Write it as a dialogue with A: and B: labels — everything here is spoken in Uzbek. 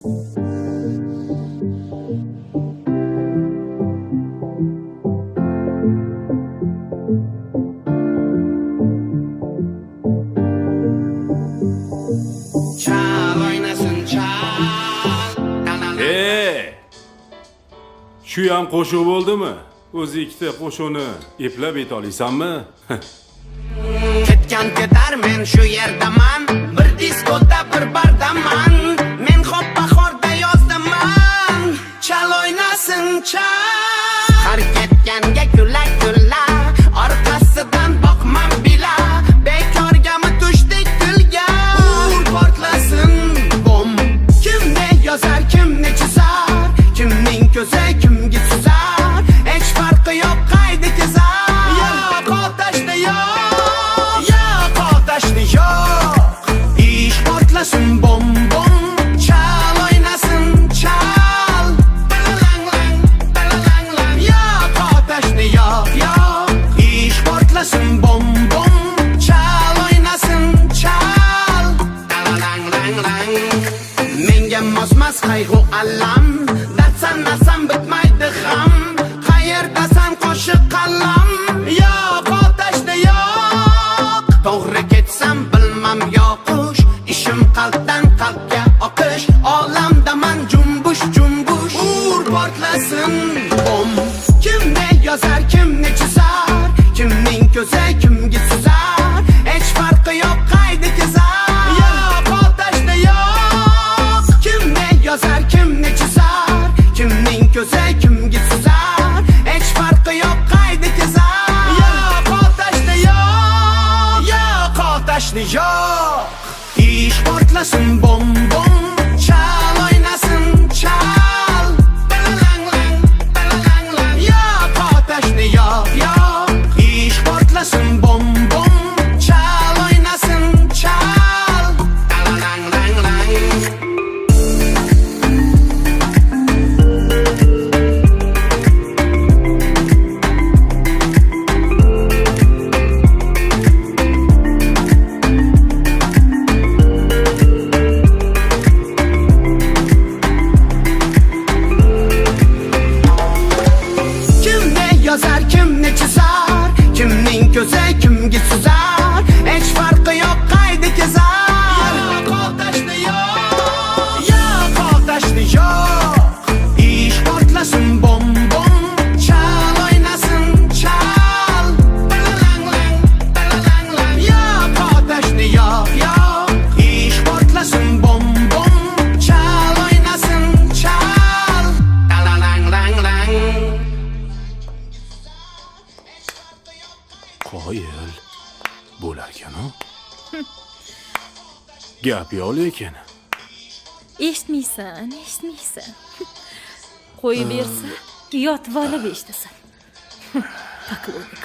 A: Shu ham qo'shuv bo'ldimi? O'zi ikkita qo'shuvni eplab ayta olasanmi?
B: Ketgan ketar men shu yerdaman, bir diskoda bir bardaman. Men xo'p bahorda yozdaman, chal o'ynasin chal. Har ketganga kulak kulla, orqasidan boqmam bila. Bekorgami tushdik tilga, ur portlasin bom. Kimni yozar, kimni chizar, kimning ko'zi kimga suzar. Hech farqi yo'q qayda kezar. Yo'q otashda yo'q, yo'q otashda yo'q. Ish portlasin bom bom, chal o'ynasin chal. Lang lang, lang lang, yo'q otashda yo'q yo'q. Ish portlasin bom bom, chal o'ynasin chal. Lang lang lang, menga mosmas qayg'u alam. Nasam bitmaydi ham, qayerdasan qo'shiq qalam. Yo'q otashda yo'q, to'g'ri ketsam bilmam yoqish. Ishim qalbdan qalbga oqish, olamdaman jumbush jumbush. Ur portlasin bom. Kimni yozar, kimni chizar, kimning ko'zi kimga suzar. Hech farqi yo'q qayda kezar. Yo'q otashda yo'q, kimni yozar, kimni chizar, kimning ko'zi kimga suzar. Hech farqi yo'q qayda kezar. Yo'q otashda yo'q, yo'q otashda yo'q. Ish portlasin bom bom, chal o'ynasin chal. Lang lang, lang lang, yo'q otashda yo'q yo'q. Ish portlasin bom bom, chal o'ynasin chal. Lang lang lang. Yozar, kimni chizar, kimning ko'zi kimga suzar. Hech farqi yo'q qayda kezar. Yo'q otashda yo'q, yo'q otashda yo'q. Ish portlasin bom bom, chal o'ynasin chal. Lang lang, lang lang, yo'q otashda yo'q yo'q. Ish portlasin bom bom, chal o'ynasin chal. Lang lang lang.
A: Qoyil bo'larkan-ku. Gap yo'q lekin.
C: Eshitmaysan. Qo'yib bersa, yotib olib eshitasan. Paqlonik.